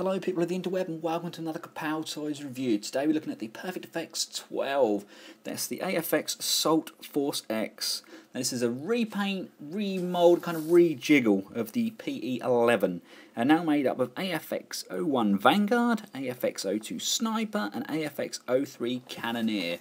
Hello people of the interweb and welcome to another Kapowtoys review. Today we're looking at the PE-12. That's the AFX Assault Force X. Now, this is a repaint, remold, kind of rejiggle of the PE-11. And now made up of AFX 01 Vanguard, AFX 02 Sniper and AFX 03 Cannoneer.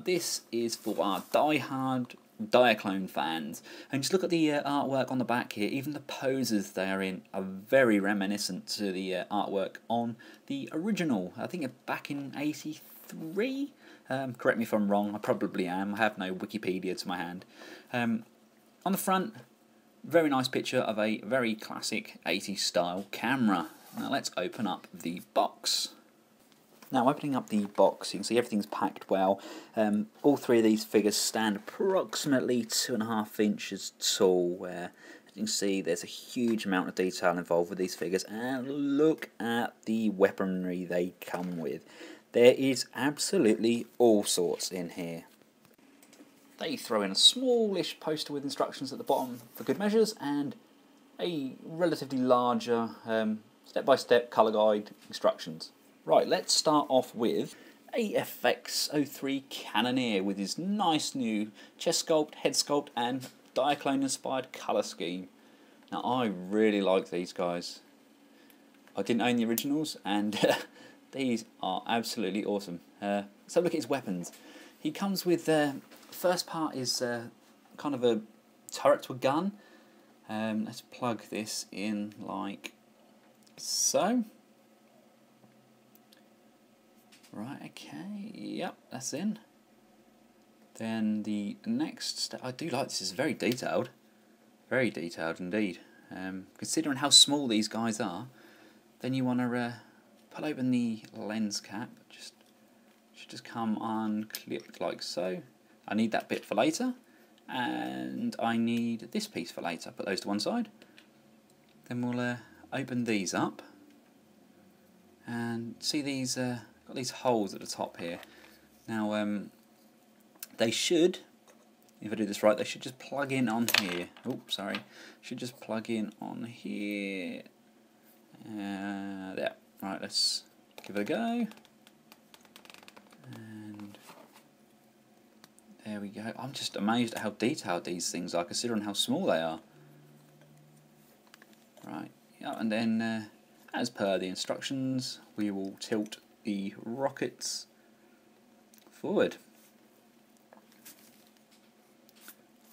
This is for our die-hard Diaclone fans, and just look at the artwork on the back here. Even the poses they are in are very reminiscent to the artwork on the original. I think back in '83. Correct me if I'm wrong, I probably am. I have no Wikipedia to my hand. On the front, very nice picture of a very classic 80s style camera. Now let's open up the box. Now, opening up the box, you can see everything's packed well. All three of these figures stand approximately 2.5 inches tall, where, as you can see, there's a huge amount of detail involved with these figures. And look at the weaponry they come with. There is absolutely all sorts in here. They throw in a smallish poster with instructions at the bottom for good measures, and a relatively larger step-by-step colour guide instructions. Right, let's start off with AFX 03 Cannoneer with his nice new chest sculpt, head sculpt and Diaclone inspired colour scheme. Now I really like these guys. I didn't own the originals and these are absolutely awesome. So look at his weapons. He comes with, first part is kind of a turret to a gun. Let's plug this in like so. Right, okay, yep, that's in. Then the next step, I do like this, is very detailed indeed. Considering how small these guys are, then you want to pull open the lens cap, should just come unclipped like so. I need that bit for later, and I need this piece for later. Put those to one side. Then we'll open these up, and see these got these holes at the top here. Now they should, if I do this right, they should just plug in on here. Oops, sorry. Should just plug in on here. There. Right, let's give it a go. And there we go. I'm just amazed at how detailed these things are, considering how small they are. Right. Yeah, and then as per the instructions, we will tilt the rockets forward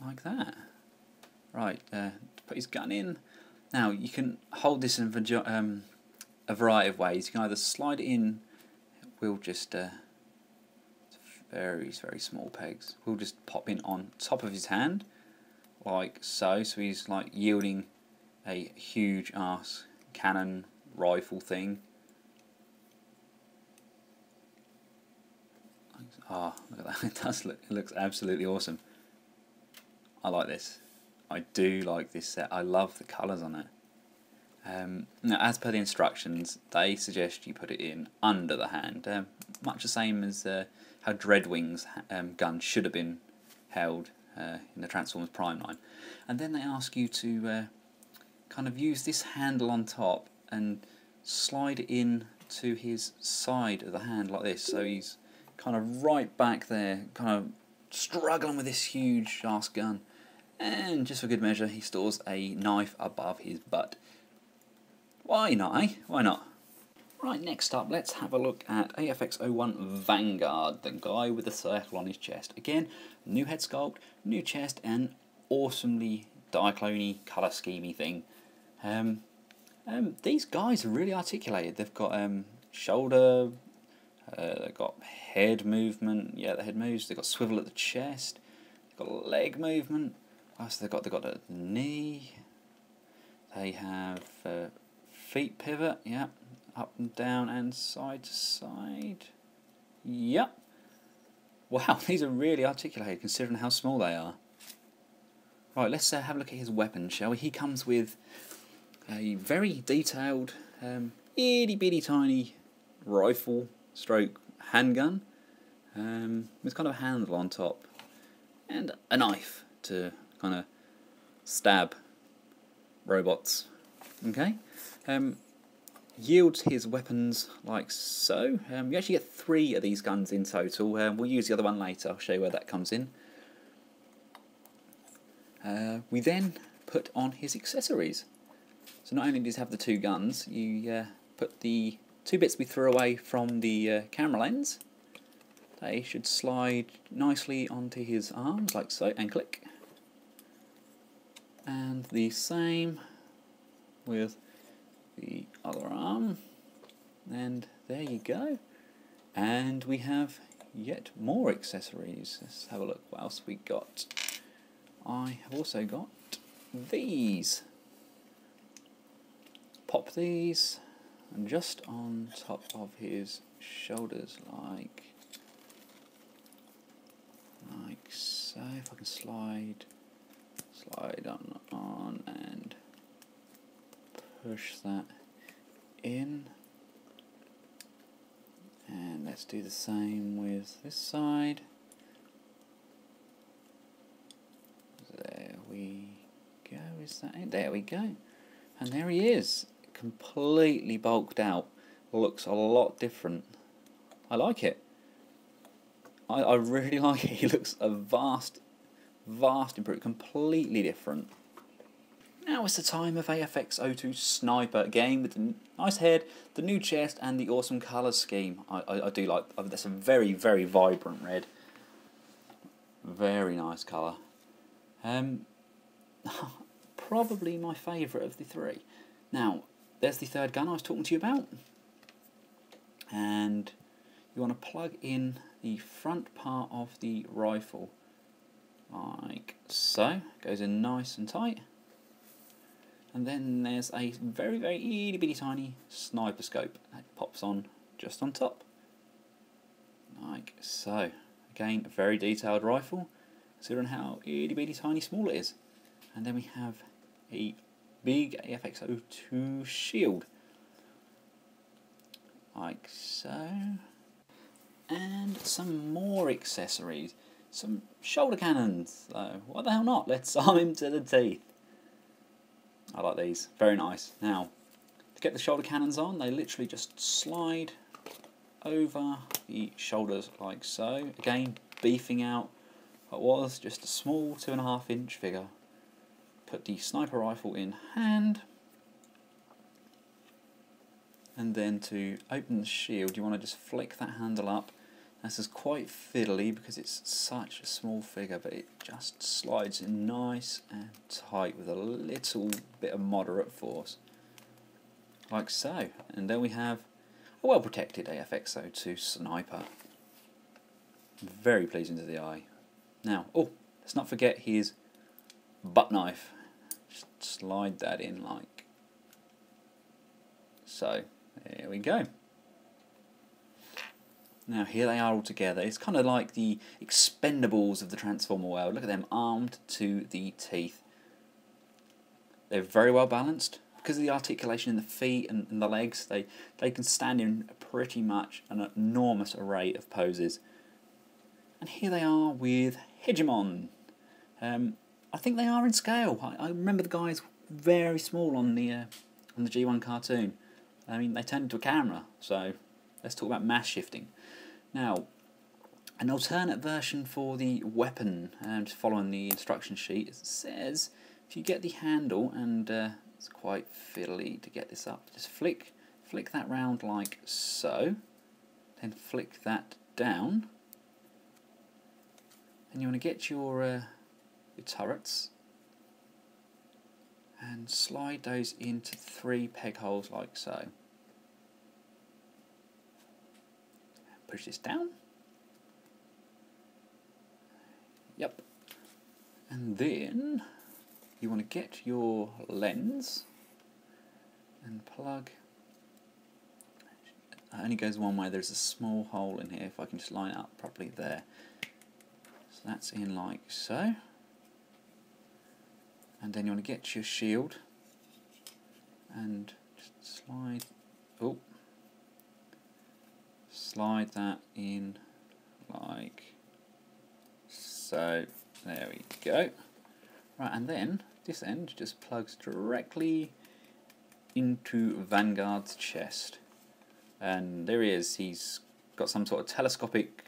like that. Right, to put his gun in. Now you can hold this in a variety of ways. You can either slide it in. We'll just very small pegs. We'll just pop in on top of his hand like so. So he's like yielding a huge ass cannon rifle thing. Oh, look at that. It looks absolutely awesome. I like this. I do like this set. I love the colours on it. Now, as per the instructions, they suggest you put it in under the hand. Much the same as how Dreadwing's gun should have been held in the Transformers Prime line. And then they ask you to kind of use this handle on top and slide it in to his side of the hand like this. So he's kind of right back there, kind of struggling with this huge ass gun, and just for good measure he stores a knife above his butt. Why not, eh? Why not? Right, next up let's have a look at AFX 01 Vanguard, the guy with the circle on his chest. Again, new head sculpt, new chest and awesomely Diaclone colour schemey thing. These guys are really articulated. They've got shoulder, they've got head movement. Yeah, the head moves. They've got swivel at the chest. They've got leg movement. Oh, so they've got a knee. They have feet pivot. Yeah, up and down and side to side. Yep. Wow, these are really articulated considering how small they are. Right, let's have a look at his weapon, shall we? He comes with a very detailed, itty bitty tiny rifle stroke handgun with kind of a handle on top and a knife to kind of stab robots. Okay, yields his weapons like so. You actually get 3 of these guns in total. We'll use the other one later. I'll show you where that comes in. We then put on his accessories. So not only does he have the 2 guns, you put the 2 bits we threw away from the camera lens. They should slide nicely onto his arms like so, and click. And the same with the other arm, and there you go. And we have yet more accessories. Let's have a look what else we got. I have also got these. Pop these, and just on top of his shoulders, like so. If I can slide on and push that in, and let's do the same with this side. There we go. Is that it? There we go. And there he is, completely bulked out. Looks a lot different. I like it. I really like it. He looks a vast improvement, completely different. Now it's the time of AFX 02 Sniper, again with the nice head, the new chest, and the awesome colour scheme. I do like. That's a very vibrant red. Very nice colour. Probably my favourite of the 3. Now, there's the 3rd gun I was talking to you about, and you want to plug in the front part of the rifle like so. Goes in nice and tight, and then there's a very itty bitty tiny sniper scope that pops on just on top like so. Again, a very detailed rifle considering how itty bitty tiny small it is. And then we have a big AFX 02 shield like so, and some more accessories, some shoulder cannons. So what the hell not, let's arm him to the teeth. I like these, very nice. Now to get the shoulder cannons on, they literally just slide over the shoulders like so. Again, beefing out what was just a small 2.5-inch figure. Put the sniper rifle in hand, and then to open the shield you want to just flick that handle up. This is quite fiddly because it's such a small figure, but it just slides in nice and tight with a little bit of moderate force like so. And then we have a well protected AFX 02 Sniper. Very pleasing to the eye. Now, let's not forget his butt knife. Just slide that in like so. There we go. Now here they are all together. It's kind of like the Expendables of the Transformer world. Look at them, armed to the teeth. They're very well balanced. Because of the articulation in the feet and the legs, they can stand in pretty much an enormous array of poses. And here they are with Hegemon. I think they are in scale. I remember the guys very small on the G1 cartoon. I mean, they turned into a camera, so let's talk about mass shifting. Now, an alternate version for the weapon, just following the instruction sheet, it says if you get the handle, and it's quite fiddly to get this up, just flick that round like so, then flick that down, and you want to get your turrets and slide those into 3 peg holes like so. Push this down. Yep. And then you want to get your lens and plug. It only goes one way. There's a small hole in here. If I can just line it up properly there. So that's in like so. And then you want to get your shield and just slide that in like so. There we go. Right, and then this end just plugs directly into Vanguard's chest. And there he is. He's got some sort of telescopic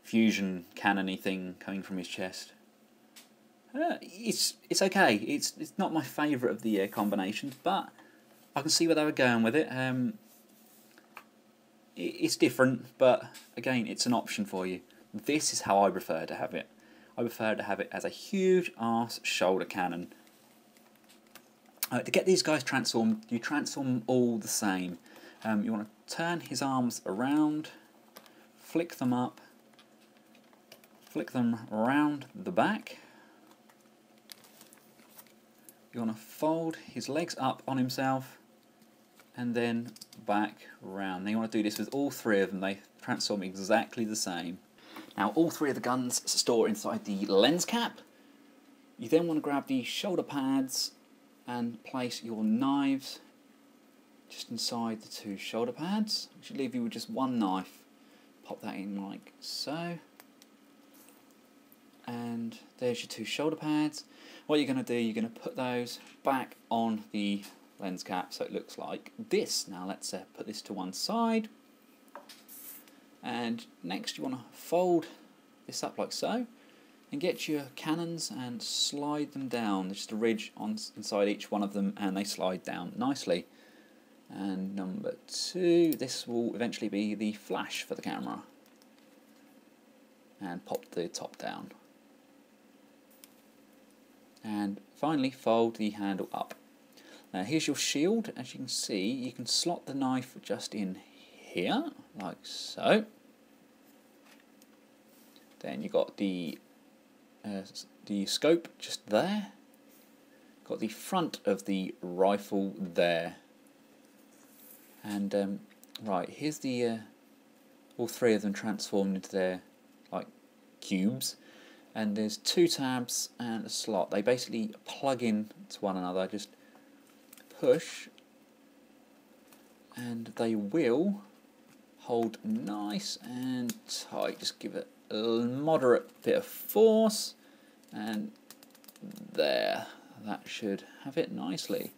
fusion cannon-y thing coming from his chest. It's okay. It's not my favourite of the combinations, but I can see where they were going with it. It's different, but again, it's an option for you. This is how I prefer to have it. I prefer to have it as a huge arse shoulder cannon. To get these guys transformed, you transform them all the same. You want to turn his arms around, flick them up, flick them around the back. You want to fold his legs up on himself and then back round. Now you want to do this with all three of them. They transform exactly the same. Now all three of the guns store inside the lens cap. You then want to grab the shoulder pads and place your knives just inside the two shoulder pads, which should leave you with just one knife. Pop that in like so. And there's your two shoulder pads. What you're going to do, you're going to put those back on the lens cap so it looks like this. Now let's put this to one side. And next you want to fold this up like so and get your cannons and slide them down. There's just a ridge inside each one of them and they slide down nicely. And number two, this will eventually be the flash for the camera. And pop the top down. And finally fold the handle up. Now here's your shield. As you can see, you can slot the knife just in here, like so. Then you got the scope just there. Got the front of the rifle there. And right, here's the all three of them transformed into their like cubes. And there's two tabs and a slot. They basically plug in to one another. Just push, and they will hold nice and tight. Just give it a moderate bit of force, and there. That should have it nicely.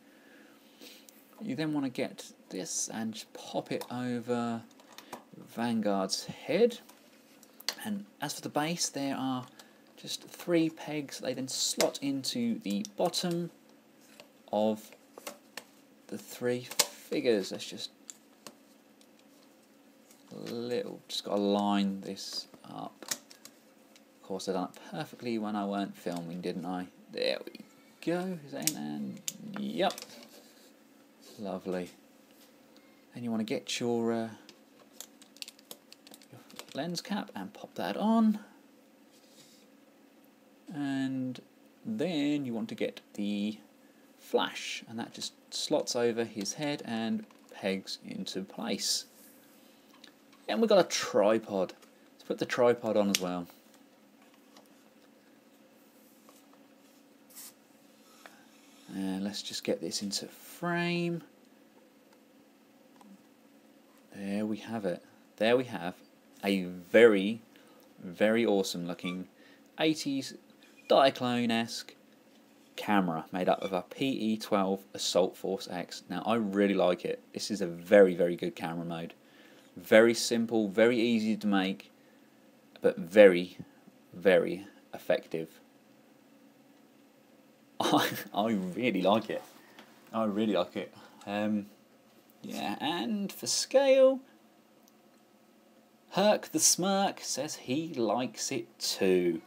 You then want to get this and just pop it over Vanguard's head. And as for the base, there are just 3 pegs. They then slot into the bottom of the 3 figures. Let's just just got to line this up. Of course, I done it perfectly when I weren't filming, didn't I? There we go. Is that in? And yep, lovely. And you want to get your lens cap and pop that on. And then you want to get the flash, and that just slots over his head and pegs into place. And we've got a tripod. Let's put the tripod on as well. And let's just get this into frame. There we have it. There we have a very, very awesome looking 80s Diaclone-esque camera made up of a PE-12 Assault Force X. Now I really like it. This is a very, very good camera mode. Very simple, very easy to make, but very, very effective. I really like it. I really like it. Yeah, and for scale, Herc the Smirk says he likes it too.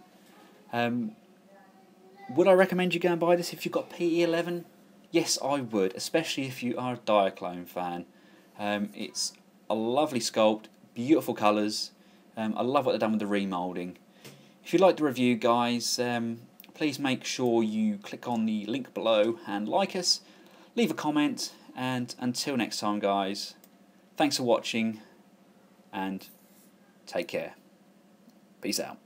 Would I recommend you go and buy this if you've got PE-11? Yes, I would, especially if you are a Diaclone fan. It's a lovely sculpt, beautiful colours. I love what they've done with the remoulding. If you like the review, guys, please make sure you click on the link below and like us. Leave a comment, and until next time, guys, thanks for watching and take care. Peace out.